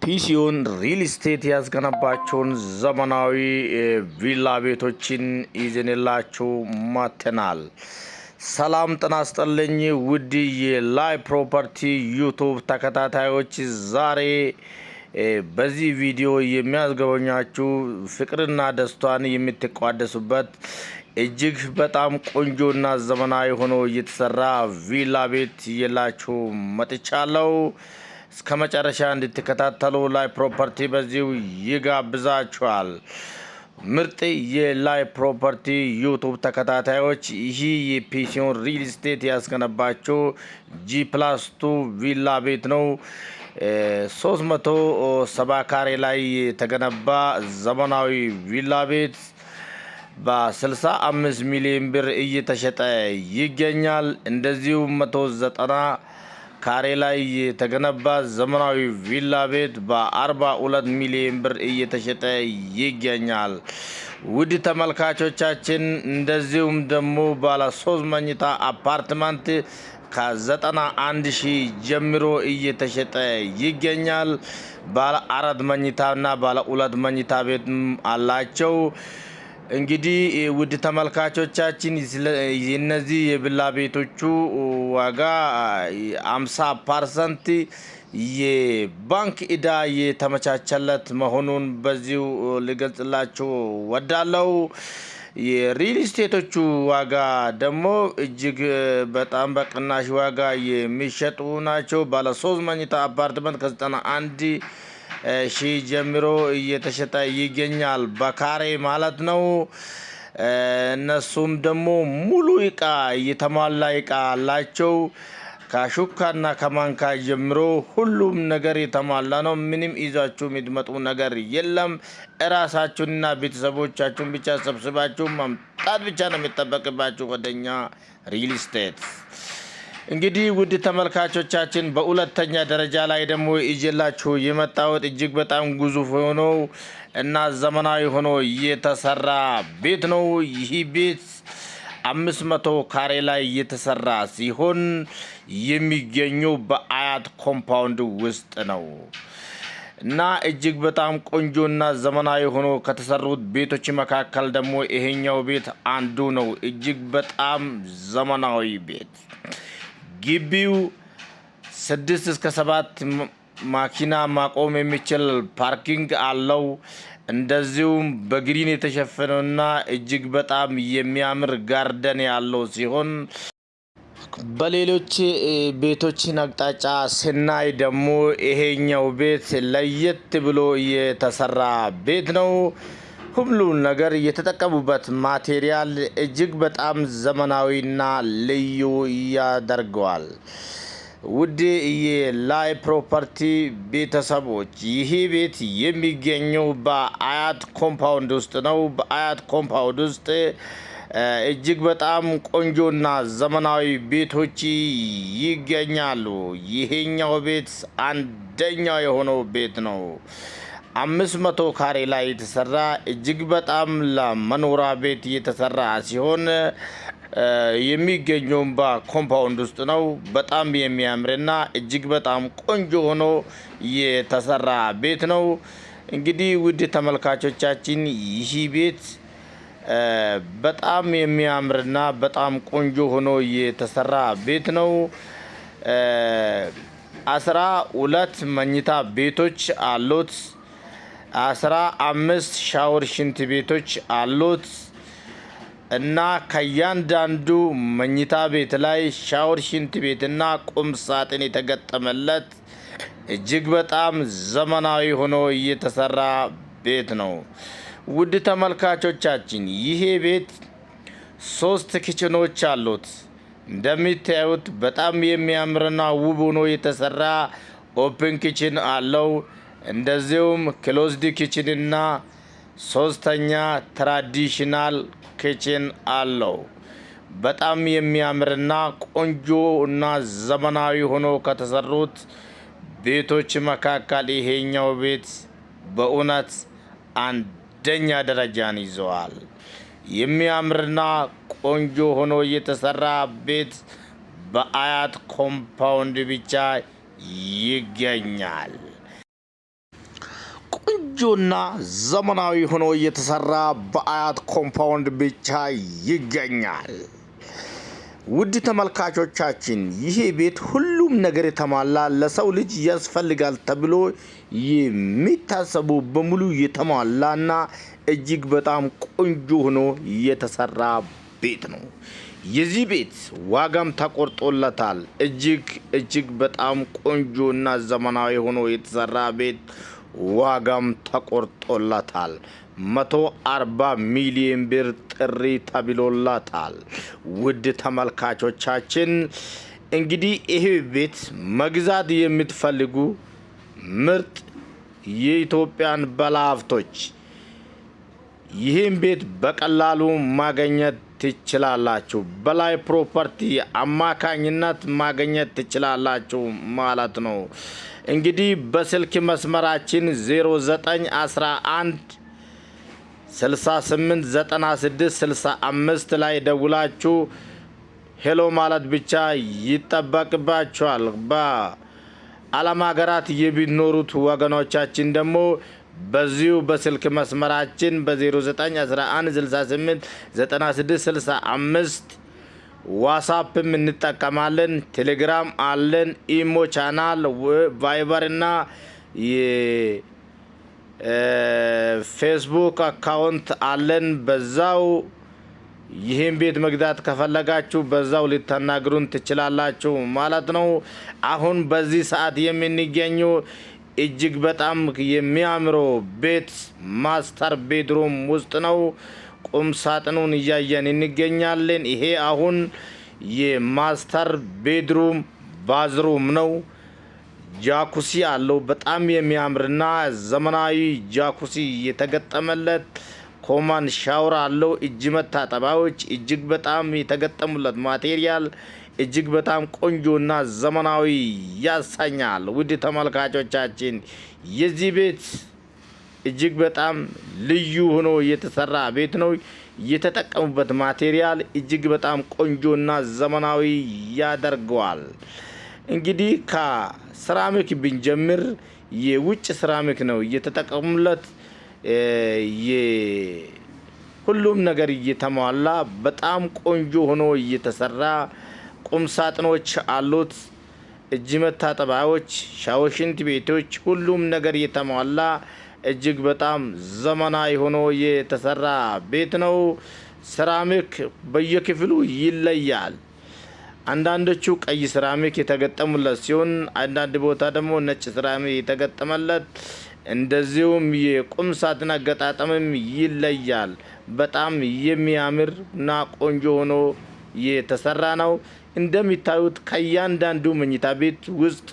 ፒሲዮን ሪል ስቴት ያስገነባቸውን ዘመናዊ ቪላ ቤቶችን ይዘንላችሁ መጥተናል። ሰላም ጤና ይስጥልኝ ውድ የላይ ፕሮፐርቲ ዩቲዩብ ተከታታዮች፣ ዛሬ በዚህ ቪዲዮ የሚያስጎበኛችሁ ፍቅርና ደስታን የምትቋደሱበት እጅግ በጣም ቆንጆና ዘመናዊ ሆኖ የተሰራ ቪላ ቤት ይዤላችሁ መጥቻለሁ። እስከ መጨረሻ እንድትከታተሉ ላይ ፕሮፐርቲ በዚሁ ይጋብዛችኋል። ምርጥ የላይ ፕሮፐርቲ ዩቲዩብ ተከታታዮች፣ ይህ የፒሲዮን ሪል ስቴት ያስገነባቸው G+2 ቪላ ቤት ነው። 370 ካሬ ላይ የተገነባ ዘመናዊ ቪላ ቤት በ65 ሚሊዮን ብር እየተሸጠ ይገኛል። እንደዚሁም 190 ካሬ ላይ የተገነባ ዘመናዊ ቪላ ቤት በ42 ሚሊዮን ብር እየተሸጠ ይገኛል። ውድ ተመልካቾቻችን፣ እንደዚሁም ደግሞ ባለ 3 መኝታ አፓርትመንት ከ91 ሺህ ጀምሮ እየተሸጠ ይገኛል። ባለ 4 መኝታና ባለ 2 መኝታ ቤት አላቸው። እንግዲህ ውድ ተመልካቾቻችን፣ እነዚህ የቪላ ቤቶቹ ዋጋ 50% የባንክ ዕዳ የተመቻቸለት መሆኑን በዚሁ ልገልጽላችሁ ወዳለው። የሪል ስቴቶቹ ዋጋ ደግሞ እጅግ በጣም በቅናሽ ዋጋ የሚሸጡ ናቸው። ባለ 3 መኝታ አፓርትመንት ከ91 ሺህ ጀምሮ እየተሸጠ ይገኛል፣ በካሬ ማለት ነው። እነሱም ደግሞ ሙሉ እቃ የተሟላ እቃ አላቸው። ከሹካና ከማንካ ጀምሮ ሁሉም ነገር የተሟላ ነው። ምንም ይዛችሁ የምትመጡ ነገር የለም። እራሳችሁንና ቤተሰቦቻችሁን ብቻ ሰብስባችሁ ማምጣት ብቻ ነው የሚጠበቅባችሁ ወደኛ ሪል ስቴት። እንግዲህ ውድ ተመልካቾቻችን፣ በሁለተኛ ደረጃ ላይ ደግሞ ይዤላችሁ የመጣሁት እጅግ በጣም ግዙፍ ሆኖ እና ዘመናዊ ሆኖ የተሰራ ቤት ነው። ይህ ቤት 500 ካሬ ላይ የተሰራ ሲሆን የሚገኘው በአያት ኮምፓውንድ ውስጥ ነው እና እጅግ በጣም ቆንጆና ዘመናዊ ሆኖ ከተሰሩት ቤቶች መካከል ደግሞ ይሄኛው ቤት አንዱ ነው። እጅግ በጣም ዘመናዊ ቤት፣ ግቢው 6 እስከ 7 ማኪና ማቆም የሚችል ፓርኪንግ አለው። እንደዚሁም በግሪን የተሸፈነውና እጅግ በጣም የሚያምር ጋርደን ያለው ሲሆን፣ በሌሎች ቤቶችን አቅጣጫ ስናይ ደግሞ ይሄኛው ቤት ለየት ብሎ የተሰራ ቤት ነው። ሁሉን ነገር የተጠቀሙበት ማቴሪያል እጅግ በጣም ዘመናዊና ልዩ ያደርገዋል። ውድ የላይ ፕሮፐርቲ ቤተሰቦች፣ ይህ ቤት የሚገኘው በአያት ኮምፓውንድ ውስጥ ነው። በአያት ኮምፓውንድ ውስጥ እጅግ በጣም ቆንጆና ዘመናዊ ቤቶች ይገኛሉ። ይሄኛው ቤት አንደኛው የሆነው ቤት ነው። 500 ካሬ ላይ የተሰራ እጅግ በጣም ለመኖሪያ ቤት የተሰራ ሲሆን የሚገኘውም በኮምፓውንድ ውስጥ ነው። በጣም የሚያምርና እጅግ በጣም ቆንጆ ሆኖ የተሰራ ቤት ነው። እንግዲህ ውድ ተመልካቾቻችን፣ ይህ ቤት በጣም የሚያምርና በጣም ቆንጆ ሆኖ የተሰራ ቤት ነው። 12 መኝታ ቤቶች አሉት። 15 ሻወር ሽንት ቤቶች አሉት እና ከእያንዳንዱ መኝታ ቤት ላይ ሻወር ሽንት ቤትና ቁም ሳጥን የተገጠመለት እጅግ በጣም ዘመናዊ ሆኖ የተሰራ ቤት ነው። ውድ ተመልካቾቻችን፣ ይሄ ቤት 3 ኪችኖች አሉት። እንደምታዩት በጣም የሚያምርና ውብ ሆኖ የተሰራ ኦፕን ኪችን አለው። እንደዚሁም ክሎዝድ ኪችንና 3ኛ ትራዲሽናል ኪችን አለው። በጣም የሚያምርና ቆንጆ እና ዘመናዊ ሆኖ ከተሰሩት ቤቶች መካከል ይሄኛው ቤት በእውነት አንደኛ ደረጃን ይዘዋል። የሚያምርና ቆንጆ ሆኖ የተሰራ ቤት በአያት ኮምፓውንድ ብቻ ይገኛል። ቆንጆና ዘመናዊ ሆኖ የተሰራ በአያት ኮምፓውንድ ብቻ ይገኛል። ውድ ተመልካቾቻችን ይሄ ቤት ሁሉም ነገር የተሟላ ለሰው ልጅ ያስፈልጋል ተብሎ የሚታሰቡ በሙሉ የተሟላና እጅግ በጣም ቆንጆ ሆኖ የተሰራ ቤት ነው። የዚህ ቤት ዋጋም ተቆርጦለታል። እጅግ በጣም ቆንጆና ዘመናዊ ሆኖ የተሰራ ቤት ዋጋም ተቆርጦለታል። 140 ሚሊዮን ብር ጥሪ ተብሎለታል። ውድ ተመልካቾቻችን እንግዲህ ይሄ ቤት መግዛት የምትፈልጉ ምርጥ የኢትዮጵያን ባለሀብቶች ይህን ቤት በቀላሉ ማግኘት ትችላላችሁ። በላይ ፕሮፐርቲ አማካኝነት ማግኘት ትችላላችሁ ማለት ነው። እንግዲህ በስልክ መስመራችን 0911 68 96 65 ላይ ደውላችሁ ሄሎ ማለት ብቻ ይጠበቅባችኋል። በዓለም ሀገራት የሚኖሩት ወገኖቻችን ደግሞ በዚሁ በስልክ መስመራችን በ0911 68 96 65 ዋትስአፕም እንጠቀማለን። ቴሌግራም አለን፣ ኢሞ ቻናል፣ ቫይበር እና የፌስቡክ አካውንት አለን። በዛው ይህን ቤት መግዛት ከፈለጋችሁ በዛው ልታናግሩን ትችላላችሁ ማለት ነው። አሁን በዚህ ሰዓት የምንገኙ እጅግ በጣም የሚያምረው ቤት ማስተር ቤድሩም ውስጥ ነው። ቁም ሳጥኑን እያየን እንገኛለን። ይሄ አሁን የማስተር ቤድሩም ባዝሩም ነው። ጃኩሲ አለው። በጣም የሚያምርና ዘመናዊ ጃኩሲ የተገጠመለት ኮማን ሻወር አለው። እጅ መታጠቢያዎች እጅግ በጣም የተገጠሙለት ማቴሪያል እጅግ በጣም ቆንጆና ዘመናዊ ያሰኛል። ውድ ተመልካቾቻችን የዚህ ቤት እጅግ በጣም ልዩ ሆኖ የተሰራ ቤት ነው። የተጠቀሙበት ማቴሪያል እጅግ በጣም ቆንጆና ዘመናዊ ያደርገዋል። እንግዲህ ከሴራሚክ ብንጀምር የውጭ ሴራሚክ ነው የተጠቀሙለት። ሁሉም ነገር እየተሟላ በጣም ቆንጆ ሆኖ እየተሰራ ቁም ሳጥኖች አሉት። እጅ መታጠቢያዎች፣ ሻወር፣ ሽንት ቤቶች ሁሉም ነገር የተሟላ እጅግ በጣም ዘመናዊ ሆኖ የተሰራ ቤት ነው። ሴራሚክ በየክፍሉ ይለያል። አንዳንዶቹ ቀይ ሴራሚክ የተገጠሙለት ሲሆን አንዳንድ ቦታ ደግሞ ነጭ ሴራሚክ የተገጠመለት፣ እንደዚሁም የቁም ሳጥን አገጣጠምም ይለያል። በጣም የሚያምር እና ቆንጆ ሆኖ የተሰራ ነው። እንደሚታዩት ከእያንዳንዱ መኝታ ቤት ውስጥ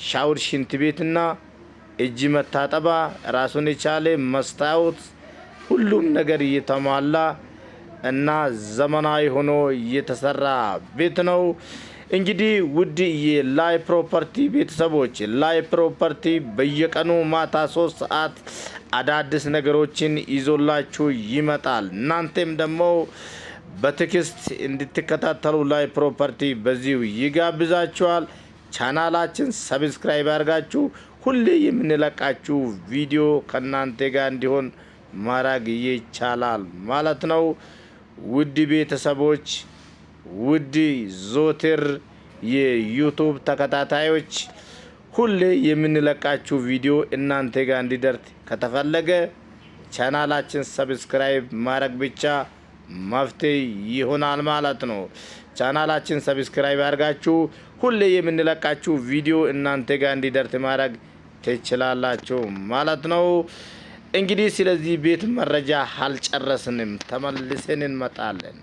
ሻወር፣ ሽንት ቤትና እጅ መታጠቢያ ራሱን የቻለ መስታወት ሁሉም ነገር እየተሟላ እና ዘመናዊ ሆኖ የተሰራ ቤት ነው። እንግዲህ ውድ የላይ ፕሮፐርቲ ቤተሰቦች ላይ ፕሮፐርቲ በየቀኑ ማታ 3 ሰዓት አዳዲስ ነገሮችን ይዞላችሁ ይመጣል። እናንተም ደግሞ በቴክስት እንድትከታተሉ ላይ ፕሮፐርቲ በዚሁ ይጋብዛችኋል። ቻናላችን ሰብስክራይብ አድርጋችሁ ሁሌ የምንለቃችሁ ቪዲዮ ከናንተ ጋር እንዲሆን ማድረግ ይቻላል ማለት ነው። ውድ ቤተሰቦች፣ ውድ ዞትር የዩቱብ ተከታታዮች ሁሌ የምንለቃችሁ ቪዲዮ እናንተ ጋር እንዲደርስ ከተፈለገ ቻናላችን ሰብስክራይብ ማድረግ ብቻ መፍትሄ ይሆናል ማለት ነው። ቻናላችን ሰብስክራይብ አድርጋችሁ ሁሌ የምንለቃችሁ ቪዲዮ እናንተ ጋር እንዲደርስ ማድረግ ትችላላችሁ ማለት ነው። እንግዲህ ስለዚህ ቤት መረጃ አልጨረስንም፣ ተመልሰን እንመጣለን።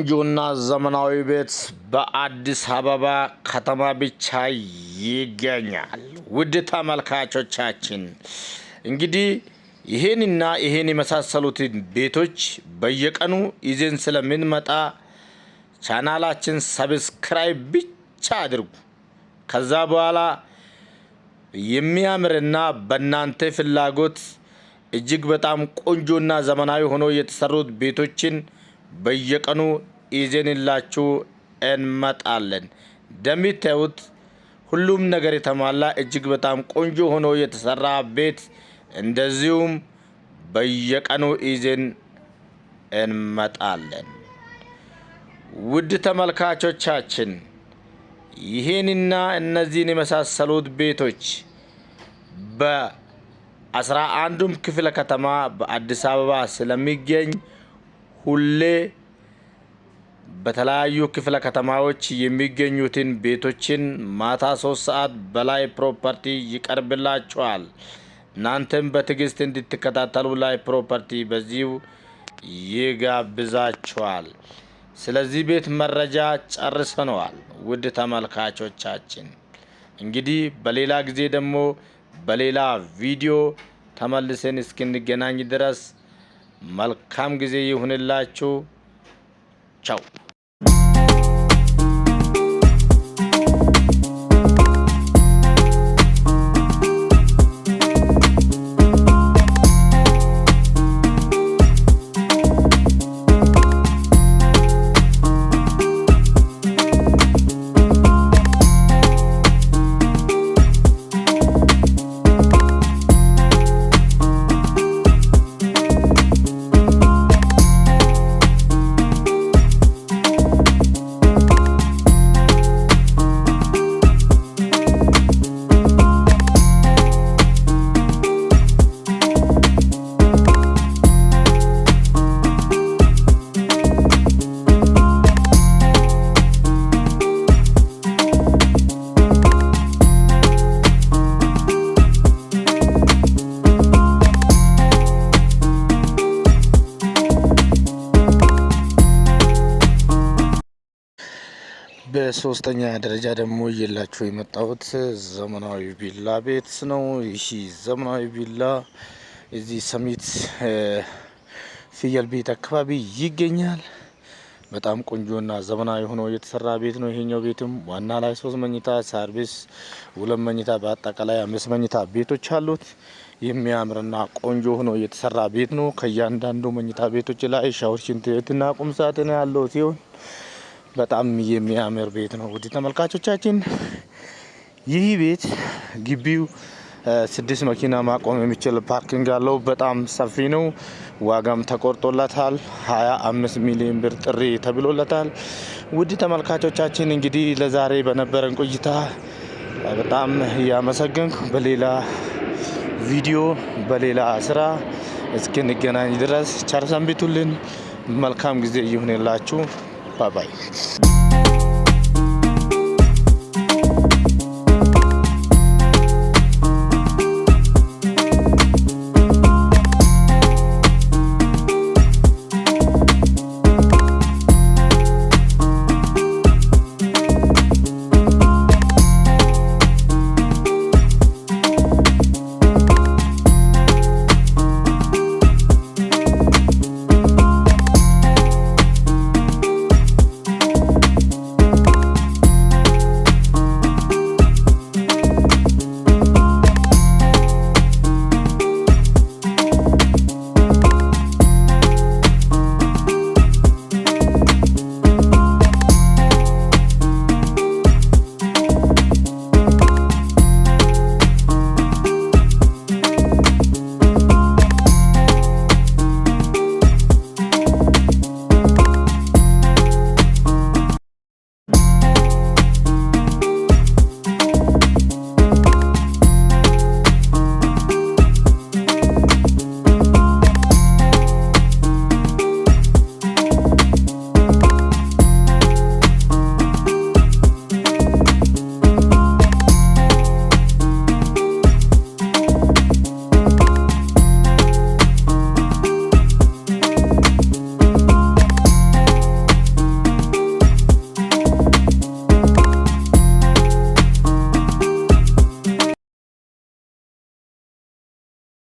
ቆንጆና ዘመናዊ ቤት በአዲስ አበባ ከተማ ብቻ ይገኛል። ውድ ተመልካቾቻችን እንግዲህ ይሄንና ይሄን የመሳሰሉትን ቤቶች በየቀኑ ይዘን ስለምንመጣ ቻናላችን ሰብስክራይብ ብቻ አድርጉ። ከዛ በኋላ የሚያምርና በእናንተ ፍላጎት እጅግ በጣም ቆንጆና ዘመናዊ ሆኖ የተሰሩት ቤቶችን በየቀኑ ይዘንላችሁ እንመጣለን። እንደምታዩት ሁሉም ነገር የተሟላ እጅግ በጣም ቆንጆ ሆኖ የተሰራ ቤት እንደዚሁም በየቀኑ ይዘን እንመጣለን። ውድ ተመልካቾቻችን ይሄንና እነዚህን የመሳሰሉት ቤቶች በ11ዱም ክፍለ ከተማ በአዲስ አበባ ስለሚገኝ ሁሌ በተለያዩ ክፍለ ከተማዎች የሚገኙትን ቤቶችን ማታ 3 ሰዓት በላይ ፕሮፐርቲ ይቀርብላችኋል። እናንተም በትዕግስት እንድትከታተሉ ላይ ፕሮፐርቲ በዚሁ ይጋብዛችኋል። ስለዚህ ቤት መረጃ ጨርሰነዋል። ውድ ተመልካቾቻችን እንግዲህ በሌላ ጊዜ ደግሞ በሌላ ቪዲዮ ተመልሰን እስክንገናኝ ድረስ መልካም ጊዜ ይሁንላችሁ። ቻው። በሶስተኛ ደረጃ ደግሞ እየላችሁ የመጣሁት ዘመናዊ ቪላ ቤት ነው። ይህ ዘመናዊ ቪላ እዚህ ሰሚት ፍየል ቤት አካባቢ ይገኛል። በጣም ቆንጆና ዘመናዊ ሆኖ የተሰራ ቤት ነው። ይሄኛው ቤትም ዋና ላይ 3 መኝታ፣ ሰርቪስ 2 መኝታ፣ በአጠቃላይ 5 መኝታ ቤቶች አሉት። የሚያምርና ቆንጆ ሆኖ የተሰራ ቤት ነው። ከእያንዳንዱ መኝታ ቤቶች ላይ ሻወር፣ ሽንት ቤትና ቁም ሳጥን ያለው ሲሆን በጣም የሚያምር ቤት ነው። ውድ ተመልካቾቻችን ይህ ቤት ግቢው 6 መኪና ማቆም የሚችል ፓርኪንግ አለው። በጣም ሰፊ ነው። ዋጋም ተቆርጦለታል። 25 ሚሊዮን ብር ጥሪ ተብሎለታል። ውድ ተመልካቾቻችን እንግዲህ ለዛሬ በነበረን ቆይታ በጣም ያመሰግንኩ። በሌላ ቪዲዮ በሌላ ስራ እስክንገናኝ ድረስ ቸር ሰንብቱልን። መልካም ጊዜ ይሁንላችሁ። ባይ ባይ።